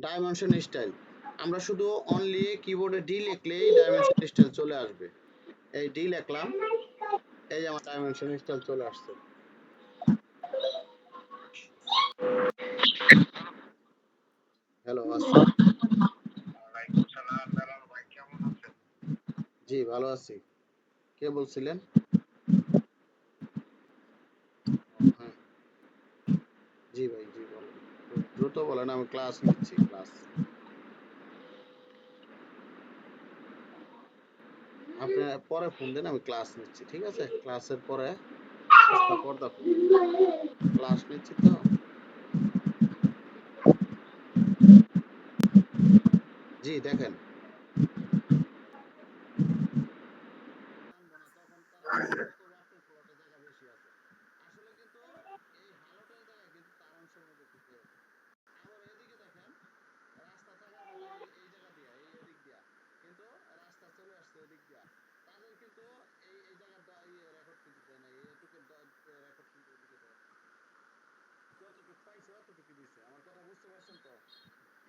Dimension style. আমরা শুধু only কিবোর্ডে ডি লিখলেই ডাইমেনশন স্টাইল চলে আসবে। এই ডি লিখলাম, এই যে আমার ডাইমেনশন স্টাইল চলে আসছে। হ্যালো, আসসালাম। ওয়ালাইকুম সালাম। বেলাল ভাই কেমন আছেন? জি, ভালো আছি। কে বলছিলেন? হ্যাঁ, জি ভাই, জি বলেন। দ্রুত বলেন, আমি ক্লাস নিচ্ছি, ক্লাস। আপনি পরে ফোন দেন, আমি ক্লাস নিচ্ছি, ঠিক আছে? ক্লাসের পরে পর্দা ফোন দেন। ক্লাস নিচ্ছি তো। জি, দেখেন।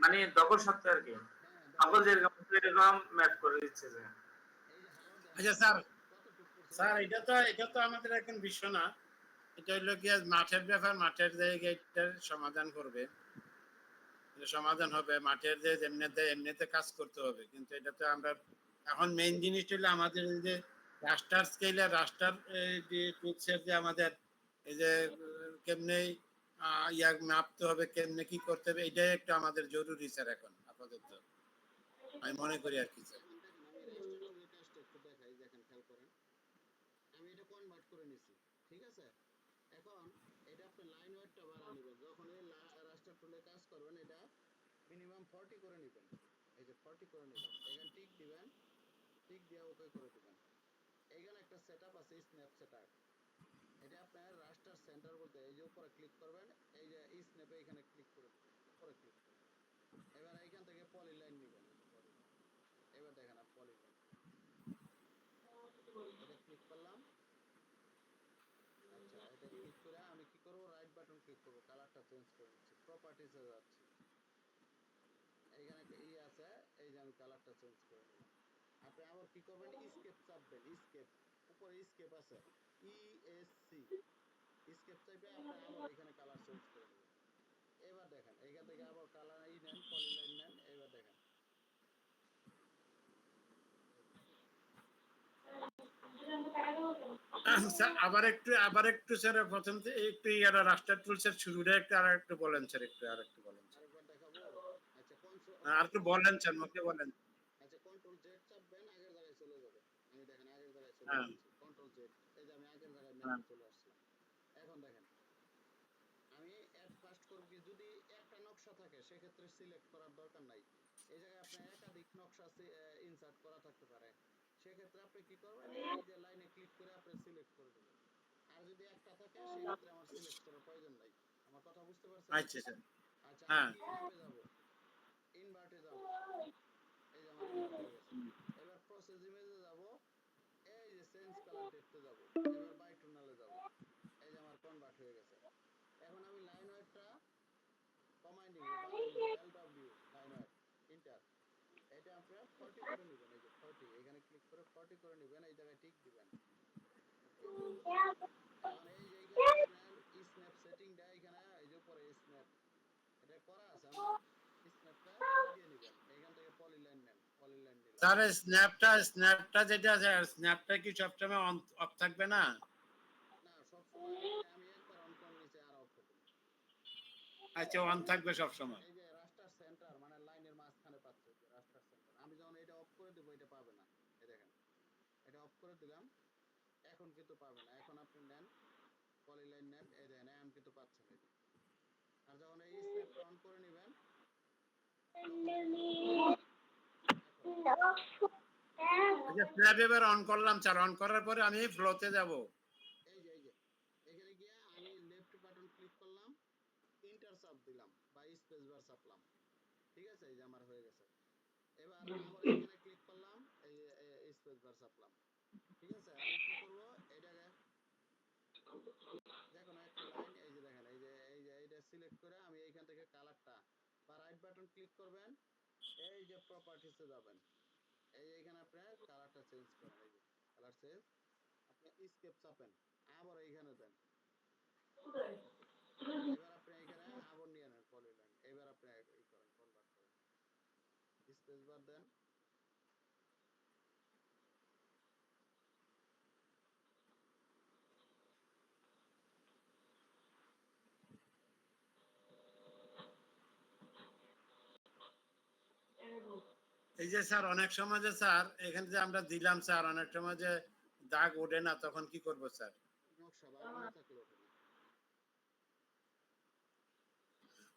মানে দখল সত্ত্বে আর কি আগল যেরকম এরকম ম্যাপ করে দিচ্ছে যে। আচ্ছা স্যার, স্যার এটা তো আমাদের এখন বিষয় না। এটা হইলো কি মাঠের ব্যাপার, মাঠের জায়গাটার সমাধান করবে, সমাধান হবে। মাঠের যে এমনিতে কাজ করতে হবে, কিন্তু এটা তো আমরা এখন মেইন জিনিস হলো আমাদের যে রাস্টার স্কেলে রাস্টার যে টুলসের যে আমাদের এই যে কেমনে ইয়া মাপতে হবে, কেমনে কি করতে হবে, এটাই একটা আমাদের জরুরি স্যার এখন আপাতত আমি মনে করি আর কি স্যার। আমি এটা কনভার্ট করে নিছি, ঠিক আছে? এখন এটা আপনি লাইন ওয়েটটা বাড়া নেবেন, যখন এই রাস্টার টুলে কাজ করবেন এটা মিনিমাম 40 করে নেবেন। এই যে 40 করে নেবেন, এখানে টিক দিবেন, টিক দিয়ে ওকে করে দিবেন। এখানে একটা সেটআপ আছে, স্ন্যাপ সেটআপ। এটা আপনার রাস্টার সেন্টার বলতে এই যে উপরে ক্লিক করবেন, এই যে স্ন্যাপে এখানে ক্লিক করে দিবেন, উপরে ক্লিক করবেন। এবার এইখান থেকে পলি লাইন নেবেন, এই যে পলি লাইন। এবার দেখেন আপনি পলি লাইন, এটা ক্লিক করলাম। আচ্ছা, এটা ক্লিক করে আমি কি করব, রাইট বাটন ক্লিক করব, কালারটা চেঞ্জ করে নিচ্ছি, প্রপার্টিসে যাচ্ছি, এইখানে আছে, এই যে আমি কালারটা চেঞ্জ করে নিলাম। আপনি আবার কি করবেন, স্কেপ চাপবেন, স্কেপ, উপরে স্কেপ আছে, ইএসসি, স্কেপ চাইবে আপনি আবার এখানে কালার চেঞ্জ করে নেবেন। এবার দেখেন এইখান থেকে আবার কালার নেন, পলিলাইন নেন, এবার দেখেন। স্যার আবার একটু স্যার প্রথম থেকে একটু ইয়ারা রাস্টার টুলসের শুরুটা একটু আর একটু বলেন স্যার, আর একটু বলেন স্যার। আরেকবার দেখাবো। আচ্ছা, আর একটু বলেন স্যার, মুখে বলেন। আচ্ছা, কন্ট্রোল জেড চাপবেন, আগের জায়গায় চলে যাবে। আমি দেখেন আগের জায়গায় চলে হ্যাঁ যাচ্ছি, কন্ট্রোল জেড, এই যে আমি আগের জায়গায় হ্যাঁ ম্যাপে চলে আসলাম। এখন দেখেন আমি এট ফার্স্ট করব কি, যদি একটা নকশা থাকে সেক্ষেত্রে সিলেক্ট করার দরকার নাই। এই জায়গায় আপনার একাধিক নকশা ইনসার্ট করা থাকতে পারে, সেক্ষেত্রে আপনি কি করবেন, এই যে লাইনে ক্লিক করে আপনি সিলেক্ট করে দেবেন। আর যদি একটা থাকে সেক্ষেত্রে আমার সিলেক্ট করার প্রয়োজন নাই। আমার কথা বুঝতে পারছেন? আচ্ছা স্যার। আচ্ছা, আমি হ্যাঁ কি ম্যাপে যাব, ইনভার্টে যাব, এই যে আমার ইনভার্ট হয়ে গেছে। এবার প্রসেস ইমেজে যাব, এই যে চেঞ্জ কালার ডেটতে যাব, এবার বাই টুনালে যাব, এই যে আমার কনভার্ট হয়ে গেছে। এখন আমি লাইন ওয়েটটা কমাই নিব, বাড়াই নিব, LW লাইন ওয়েট, ইন্টার। এটা আপনারা 40 করে নেবেন, এই যে 40, এখানে ক্লিক করে 40 করে নেবেন, এই জায়গায় টিক দিবেন, ওকে। এখন এই যে এইখানে আপনার স্ন্যাপ সেটিংটা, এখানে এই যে উপরে স্ন্যাপ এটা করা আছে, আমার স্ন্যাপটা টিক দিয়ে নেবেন, এখান থেকে পলিলাইন নেন, পলিলাইন নিলাম। স্যার, স্ন্যাপটা যেটা আছে, স্ন্যাপটা কি সবসময় অফ থাকবে না? না, সব সময় আপনি, আমি একবার অন করে নিচে আর অফ হবে না। আচ্ছা, অন থাকবে সবসময়। এই যে রাস্টার সেন্টার মানে লাইনের মাঝখানে পাচ্ছে, যে রাস্টার সেন্টার, আমি যখন এটা অফ করে দেব এটা পাবে না। এই দেখেন, এটা অফ করে দিলাম, এখন কিন্তু পাবে না। এখন আপনি নেন, পলিলাইন নেন, এই দেখেন এখন কিন্তু পাচ্ছেন এই যে। আর যখন এই স্ন্যাপটা অন করে নেবেন তখন কিন্তু এখন আচ্ছা, স্ন্যাপ এবার অন করলাম স্যার, অন করার পরে আমি ফ্লোতে যাব। এই যে এখানে গিয়ে আমি লেফট বাটন ক্লিক করলাম, ইন্টার চাপ দিলাম বা স্পেস বার চাপলাম, ঠিক আছে? এই যে আমার হয়ে গেছে। এবার আবার এইখানে ক্লিক করলাম, এই স্পেস বার চাপলাম, ঠিক আছে? আমি কি করব, এটাকে যে কোনো একটা লাইন, এই যে দেখেন, এই যে এইটা সিলেক্ট করে আমি এইখান থেকে কালারটা বা রাইট বাটন ক্লিক করবেন, এই যে প্রপার্টিসে যাবেন, এইখানে আপনি কালারটা চেঞ্জ করেন, এই যে কালার চেঞ্জ, আপনি স্কেপ চাপেন, আবার এইখানে দেন, এবার আপনি এখানে আবার নিয়ে নেন পলিলাইন, এবার আপনি এই করেন, কনভার্ট করেন, স্পেস বার দেন, এই যে স্যার অনেক সময় যে স্যার এখানে যে আমরা দিলাম স্যার অনেক সময় যে দাগ ওঠে না, তখন কি করব স্যার? নকশা বানানো থাকলে ওঠে না।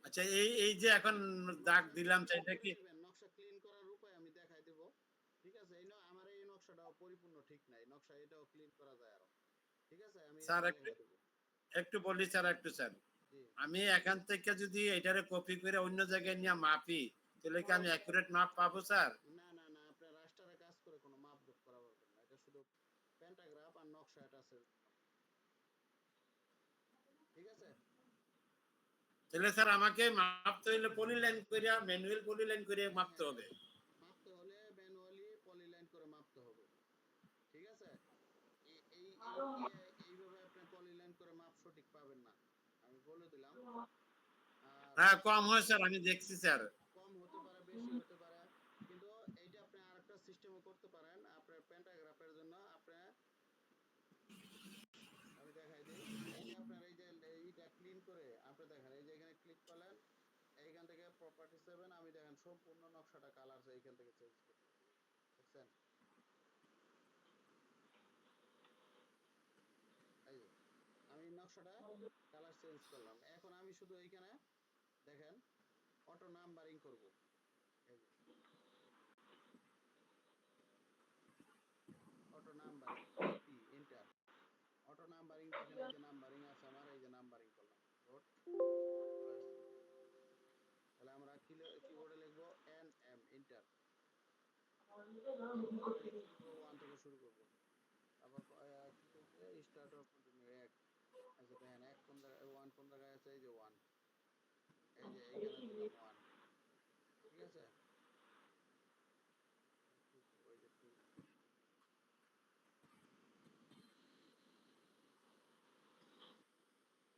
আচ্ছা, এই যে এখন দাগ দিলাম সেটা কি? নকশা ক্লিন করার উপায় আমি দেখাই দেব, ঠিক আছে? আমার এই নকশাটাও পরিপূর্ণ ঠিক নাই, নকশা এটাও ক্লিন করা যায় আরো, ঠিক আছে? আমি স্যার এটা একটু দেখাই দেব। একটু বলি স্যার, একটু স্যার, জি, আমি এখান থেকে যদি এটারে কপি করে অন্য জায়গায় নিয়ে মাপি, তাহলে কি আমি অ্যাকুরেট মাপ পাবো স্যার? না না না, আপনার রাস্টারে কাজ করে কোনো মাপ যোগ করা পারবেন না, এটা শুধু প্যান্টাগ্রাফ আর নকশা এটা আছে, ঠিক আছে? তাহলে স্যার আমাকে মাপতে হলে পলিলাইন করে, ম্যানুয়াল পলিলাইন করে মাপতে হ্যাঁ, হবে। মাপতে হলে ম্যানুয়ালি পলিলাইন করে মাপতে হবে, ঠিক আছে? এইভাবে আপনি পলিলাইন করে মাপ সঠিক পাবেন না, আমি বলে দিলাম। আর হ্যাঁ, কম হয় স্যার, আমি দেখছি স্যার। কম হতে পারে, বেশি হতে পারে, কিন্তু এইটা আপনি আরেকটা সিস্টেমও করতে পারেন আপনার প্যান্টাগ্রাফের জন্য। আপনি, আমি দেখাই দিই, এই যে আপনার এই যে এইটা ক্লিন করে আপনি দেখেন, এই যে এখানে ক্লিক করলেন, এইখান থেকে প্রপার্টি 7, আমি দেখেন সম্পূর্ণ নকশাটা কালার এইখান থেকে চেঞ্জ করতে পারি, দেখছেন? এই যে আমি নকশাটা কালার চেঞ্জ করলাম, এখন আমি শুধু এইখানে দেখেন অটো নাম্বারিং করব, এই যে auto numbering, P enter, auto numbering দেখেন, এই যে নাম্বারিং আছে আমার, এই যে নাম্বারিং করলাম, গুড, চলে আসছে। তাহলে আমরা কিবোর্ডে লিখবো এন এম এন্টার, কত থেকে শুরু করবো, 1 থেকে শুরু করব, তারপর কি কইছে স্টার্ট অর কন্টিনিউ এক, আচ্ছা দেখেন এক কোন জায়গায়, 1 কোন জায়গায় আছে, এই যে 1, এই যে এইখানে দিলাম 1, ঠিক আছে? 2 করব, এই যে 2,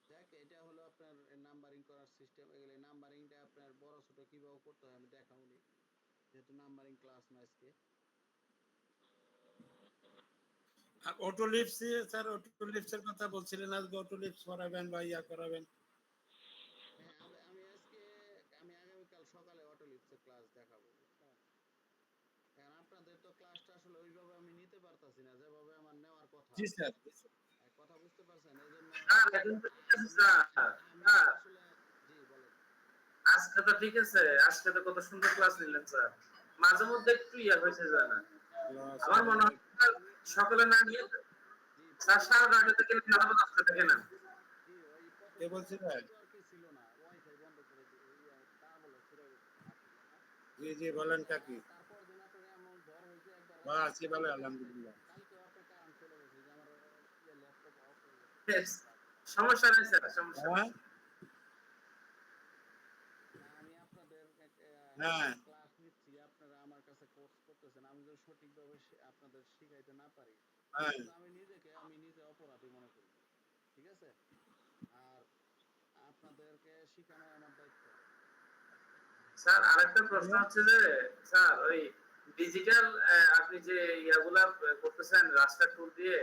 দেখ এটা হলো আপনার নাম্বারিং করার সিস্টেম। এগুলো নাম্বারিংটা আপনার বড় ছোট কিভাবে করতে হয় আমি দেখাবনি, যেহেতু নাম্বারিং ক্লাস না আজকে। আর অটো লিপস স্যার, অটো লিপস এর কথা বলছিলেন, আজকে অটো লিপস করাবেন বা ইয়া করাবেন। হ্যাঁ, আমি আজকে, আমি আগামীকাল সকালে অটোলিপসের ক্লাস দেখাবো, বুঝছেন? এখন আপনাদের তো ক্লাসটা আসলে ওইভাবে আমি নিতে পারতাছি না যেভাবে আমার নেওয়ার কথা, জি স্যার। কথা বুঝতে পারছেন? এই জন্য স্যার এখন তো ঠিক আছে স্যার। আমি স্যার আসলে, জি বলেন। আজকে তো ঠিক আছে, আজকে তো কত সুন্দর ক্লাস নিলেন স্যার। মাঝে মধ্যে একটু ইয়া হয়েছে যায় না, আমার মনে হয় স্যার আমি সকালে না নিয়ে জি স্যার প্রথম 9:30 থেকে অথবা 10টা থেকে নেন। জি ওই প্রথম কে দিকে বলছিলেন? নেটওয়ার্কই ছিল না, ওয়াইফাই বন্ধ করে তা বলে ছিঁড়ে গেছে হাত থেকে, হ্যাঁ? জি জি, বলেন কাকি। তারপর দিন আপনার এমন ঝড় হয়েছে, একবার বা রাত্রে আছি কারেন্ট ভালো, চলে গেছে, আলহামদুলিল্লাহ। কালকেও আপনার কারেন্ট চলে গেছে, যে আমার ল্যাপটপ অফ হয়ে গেছে, Yes, ক্লাস নেওয়া। সমস্যা নেই স্যার, সমস্যা নেই। হ্যাঁ না আমি আপনাদের হ্যাঁ ক্লাস নিচ্ছি, আপনারা আমার কাছে কোর্স করতেছেন, আমি যদি সঠিকভাবে আপনাদের শিখাইতে না পারি, হ্যাঁ। কিন্তু আমি নিজে অপরাধী মনে করি, ঠিক আছে? আর আপনাদেরকে শিখানো আমার দায়িত্ব। স্যার আরেকটা প্রশ্ন হচ্ছে যে স্যার ওই ডিজিটাল আপনি যে ইয়াগুলা করতেছেন রাস্টার টুল দিয়ে,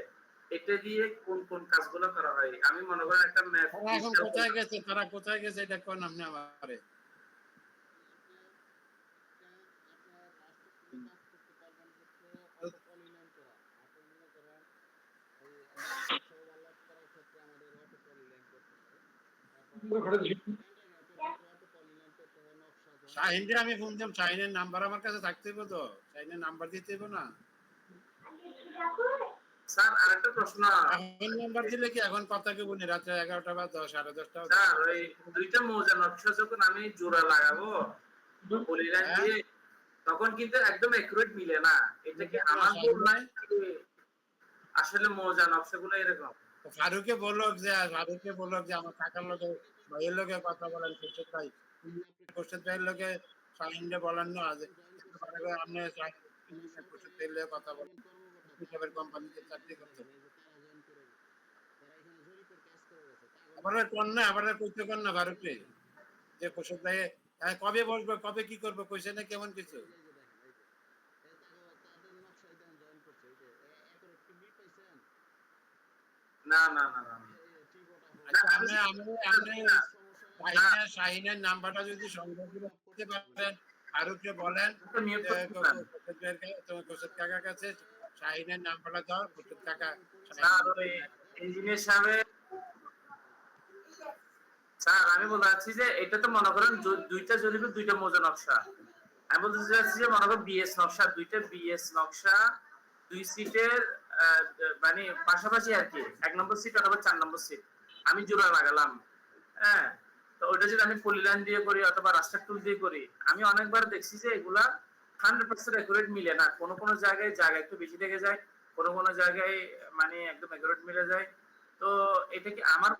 এটা দিয়ে কোন কোন কাজগুলো করা হয়? আমি মনে করেন একটা ম্যাপ তারা এখন ডিজিটাল, কোথায় গেছে, তারা কোথায় গেছে, এটা কোন আপনি আমারে? আপনার রাষ্ট্র তুলে কাজ করতে পারবেন হচ্ছে অটো পলিলাইন করা। আপনি মনে করেন এই নকশা ওভারল্যাপ করার ক্ষেত্রে আমাদের অটো পলিলাইন করতে হয়। তারপর প্যান্টাগ্রাফের ক্ষেত্রে অটো পলিলাইন করতে হয়, নকশা যখন ক্লিন শাহিনকে আমি করবেন। ফোন দিলাম, শাহিনের নাম্বার আমার কাছে থাকতে হবে তো, শাহিনের নাম্বার দিতে হবে না? স্যার আরেকটা প্রশ্ন, এখন নাম্বার দিলে কি এখন কথা কি বলি, রাত্রে 11টা বা 10, 10:30 স্যার ওই দুইটা মৌজা নকশা যখন আমি জোড়া লাগাবো পলিলাইন হ্যাঁ, দিয়ে, তখন কিন্তু একদম একুরেট মিলে না। এটা কি আমার ভুল শাহিন নাই? নাকি আসলে মৌজা নকশাগুলো এরকম? ফারুককে বললো যে আমার কাকার লোকে ভাইয়ের লোকে কথা বলেন, খুরশেদ ভাই কোশ্চেন চাইলে লোকে শাহিনরে বলেন না যে আপনি কোশ্চেন চাইলে কথা বলেন হিসাবের কোম্পানিতে চাকরি করছেন আবার কোন না আবার কইতে কোন না ভারতে যে কোশ্চেন চাই কবে বসবে কবে কি করবে কোশ্চেন কেমন কিছু না না না না আচ্ছা আপনি শাহিনের নাম্বারটা যদি সংগ্রহ করতে পারেন ফারুককে বলেন তোমার কোসেদ কাকার কাছে শাহিনের নাম্বারটা দাও কোসেদ কাকা স্যার ওই ইঞ্জিনিয়ার সাহেব স্যার আমি বলতে চাচ্ছি যে এটা তো মনে করেন দুইটা জরিপে দুইটা মৌজা নকশা আমি বলতে চাচ্ছি যে মনে করেন বিএস নকশা দুইটা বিএস নকশা দুই সিটের মানে পাশাপাশি আর কি 1 নম্বর সিট অথবা 4 নম্বর সিট আমি জোড়া লাগালাম হ্যাঁ তো ওটা যদি আমি পলিলাইন দিয়ে করি অথবা রাস্টার টুল দিয়ে করি আমি অনেকবার দেখছি যে এগুলা 100% অ্যাকুরেট মিলে না কোন কোন জায়গায় জায়গা একটু বেশি থেকে যায় কোন কোন জায়গায় মানে একদম অ্যাকুরেট মিলে যায় তো এটা কি আমার